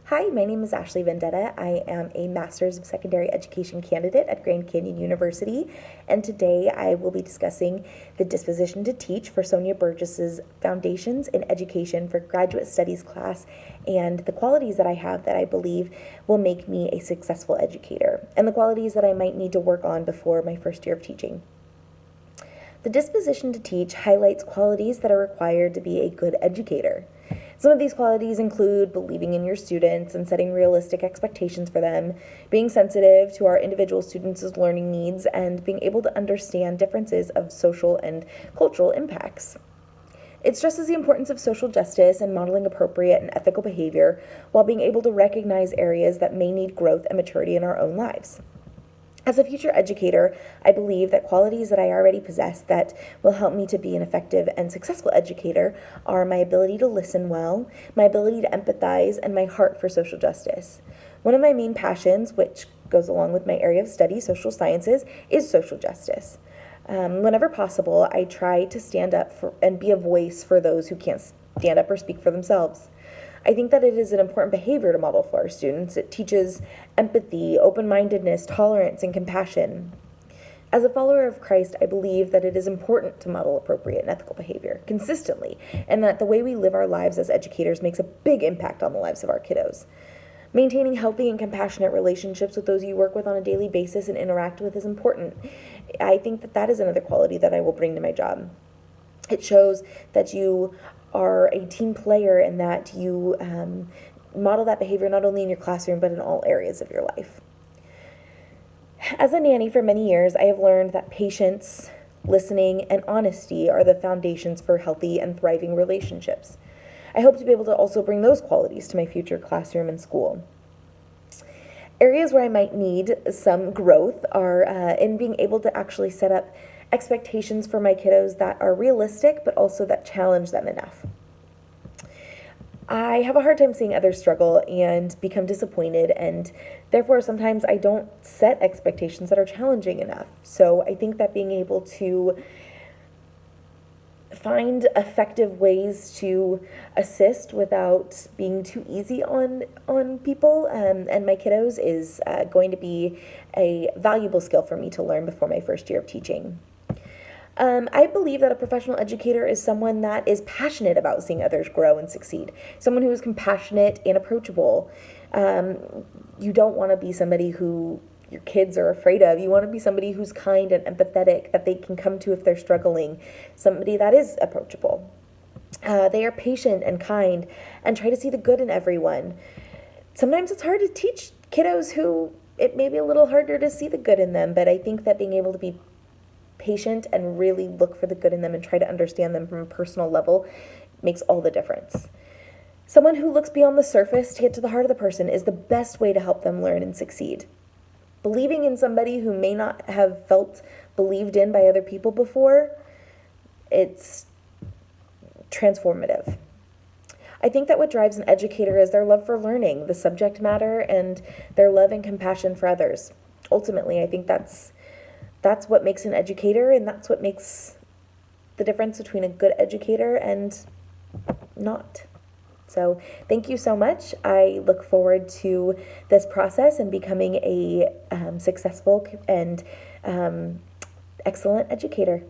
Hi, my name is Ashley Vendetta. I am a Master's of Secondary Education candidate at Grand Canyon University, and today I will be discussing the Disposition to Teach for Sonia Burgess's Foundations in Education for Graduate Studies class, and the qualities that I have that I believe will make me a successful educator, and the qualities that I might need to work on before my first year of teaching. The Disposition to Teach highlights qualities that are required to be a good educator. Some of these qualities include believing in your students and setting realistic expectations for them, being sensitive to our individual students' learning needs, and being able to understand differences of social and cultural impacts. It stresses the importance of social justice and modeling appropriate and ethical behavior while being able to recognize areas that may need growth and maturity in our own lives. As a future educator, I believe that qualities that I already possess that will help me to be an effective and successful educator are my ability to listen well, my ability to empathize, and my heart for social justice. One of my main passions, which goes along with my area of study, social sciences, is social justice. Whenever possible, I try to stand up for and be a voice for those who can't stand up or speak for themselves. I think that it is an important behavior to model for our students. It teaches empathy, open-mindedness, tolerance, and compassion. As a follower of Christ, I believe that it is important to model appropriate and ethical behavior consistently, and that the way we live our lives as educators makes a big impact on the lives of our kiddos. Maintaining healthy and compassionate relationships with those you work with on a daily basis and interact with is important. I think that that is another quality that I will bring to my job. It shows that you are a team player and that you model that behavior not only in your classroom but in all areas of your life. As a nanny for many years, I have learned that patience, listening, and honesty are the foundations for healthy and thriving relationships. I hope to be able to also bring those qualities to my future classroom and school. Areas where I might need some growth are in being able to actually set up expectations for my kiddos that are realistic, but also that challenge them enough. I have a hard time seeing others struggle and become disappointed, and therefore sometimes I don't set expectations that are challenging enough. So I think that being able to find effective ways to assist without being too easy on people and my kiddos is going to be a valuable skill for me to learn before my first year of teaching. I believe that a professional educator is someone that is passionate about seeing others grow and succeed, someone who is compassionate and approachable. You don't want to be somebody who your kids are afraid of. You want to be somebody who's kind and empathetic, that they can come to if they're struggling, somebody that is approachable. They are patient and kind and try to see the good in everyone. Sometimes it's hard to teach kiddos who it may be a little harder to see the good in them, but I think that being able to be patient and really look for the good in them and try to understand them from a personal level makes all the difference. Someone who looks beyond the surface to get to the heart of the person is the best way to help them learn and succeed. Believing in somebody who may not have felt believed in by other people before, it's transformative. I think that what drives an educator is their love for learning, the subject matter, and their love and compassion for others. Ultimately, I think that's what makes an educator, and that's what makes the difference between a good educator and not. So thank you so much. I look forward to this process and becoming a successful and excellent educator.